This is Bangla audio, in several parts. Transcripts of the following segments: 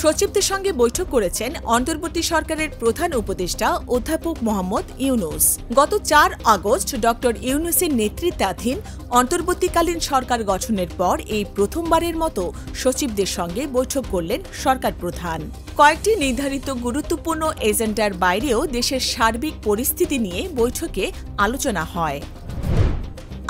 সচিবদের সঙ্গে বৈঠক করেছেন অন্তর্বর্তী সরকারের প্রধান উপদেষ্টা অধ্যাপক মোহাম্মদ ইউনূস। গত ৪ আগস্ট ডক্টর ইউনূসের নেতৃত্বাধীন অন্তর্বর্তীকালীন সরকার গঠনের পর এই প্রথমবারের মতো সচিবদের সঙ্গে বৈঠক করলেন সরকার প্রধান। কয়েকটি নির্ধারিত গুরুত্বপূর্ণ এজেন্ডার বাইরেও দেশের সার্বিক পরিস্থিতি নিয়ে বৈঠকে আলোচনা হয়।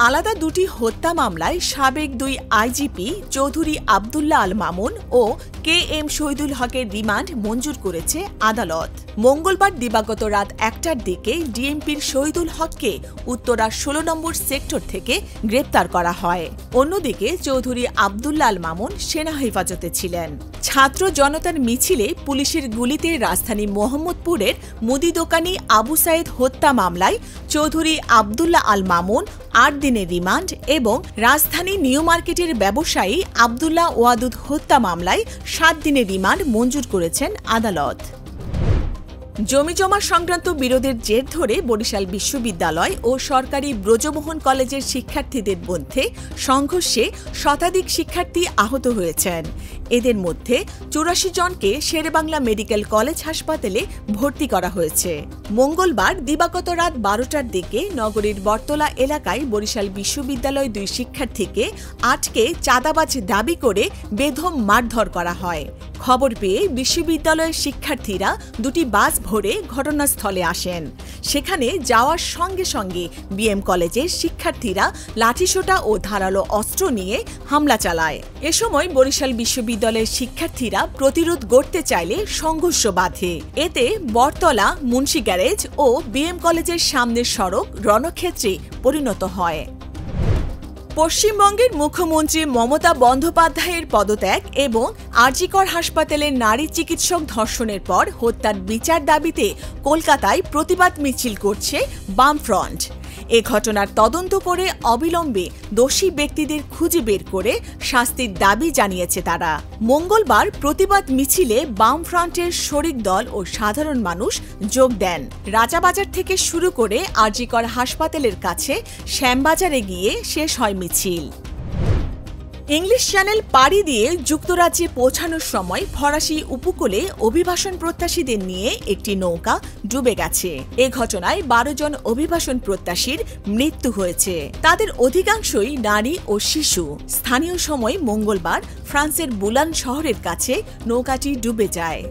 আলাদা দুটি হত্যা মামলায় সাবেক ২ আইজিপি চৌধুরী আবদুল্লাহ আল মামুন ও KM শহীদুল হকের রিমান্ড মঞ্জুর করেছে আদালত। মঙ্গলবার দিবাগত রাত ১টার দিকে ডিএমপির শহীদুল হককে উত্তরা ১৬ নম্বর সেক্টর থেকে গ্রেপ্তার করা হয়। অন্যদিকে চৌধুরী আবদুল্লাহ আল মামুন সেনা হেফাজতে ছিলেন। ছাত্র জনতার মিছিলে পুলিশের গুলিতে রাজধানী মোহাম্মদপুরের মুদি দোকানি আবু সাইদ হত্যা মামলায় চৌধুরী আবদুল্লাহ আল মামুন ৮ দিনের রিমান্ড এবং রাজধানী নিউ মার্কেটের ব্যবসায়ী আবদুল্লাহ ওয়াদুদ হত্যা মামলায় ৭ দিনের রিমান্ড মঞ্জুর করেছেন আদালত। জমিজমা সংক্রান্ত বিরোধের জের ধরে বরিশাল বিশ্ববিদ্যালয় ও সরকারি ব্রজমোহন কলেজের শিক্ষার্থীদের মধ্যে সংঘর্ষে শতাধিক শিক্ষার্থী আহত হয়েছেন। এদের মধ্যে ৮৪ জনকে শেরেবাংলা মেডিকেল কলেজ হাসপাতালে ভর্তি করা হয়েছে। মঙ্গলবার দিবাগত রাত ১২টার দিকে নগরীর বটতলা এলাকায় বরিশাল বিশ্ববিদ্যালয় ২ শিক্ষার্থীকে আটকে চাঁদাবাজ দাবি করে বেধম মারধর করা হয়। খবর পেয়ে বিশ্ববিদ্যালয়ের শিক্ষার্থীরা দুটি বাস ভরে ঘটনাস্থলে আসেন। সেখানে যাওয়ার সঙ্গে সঙ্গে বিএম কলেজের শিক্ষার্থীরা লাঠিসোঁটা ও ধারালো অস্ত্র নিয়ে হামলা চালায়। এ সময় বরিশাল বিশ্ববিদ্যালয়ের শিক্ষার্থীরা প্রতিরোধ গড়তে চাইলে সংঘর্ষ বাধে। এতে বটতলা, মুন্সি গ্যারেজ ও বিএম কলেজের সামনের সড়ক রণক্ষেত্রে পরিণত হয়। পশ্চিমবঙ্গের মুখ্যমন্ত্রী মমতা বন্দ্যোপাধ্যায়ের পদত্যাগ এবং আরজিকর হাসপাতালের নারী চিকিৎসক ধর্ষণের পর হত্যার বিচার দাবিতে কলকাতায় প্রতিবাদ মিছিল করছে বামফ্রন্ট। এ ঘটনার তদন্ত করে অবিলম্বে দোষী ব্যক্তিদের খুঁজে বের করে শাস্তির দাবি জানিয়েছে তারা। মঙ্গলবার প্রতিবাদ মিছিলে বামফ্রন্টের শরিক দল ও সাধারণ মানুষ যোগ দেন। রাজাবাজার থেকে শুরু করে আরজিকর হাসপাতালের কাছে শ্যামবাজারে গিয়ে শেষ হয় মিছিল। ইংলিশ চ্যানেল পাড়ি দিয়ে যুক্তরাজ্যে পৌঁছানোর সময় ফরাসি উপকূলে অভিবাসন প্রত্যাশীদের নিয়ে একটি নৌকা ডুবে গেছে। এ ঘটনায় ১২ জন অভিবাসন প্রত্যাশীর মৃত্যু হয়েছে। তাদের অধিকাংশই নারী ও শিশু। স্থানীয় সময় মঙ্গলবার ফ্রান্সের বুলান শহরের কাছে নৌকাটি ডুবে যায়।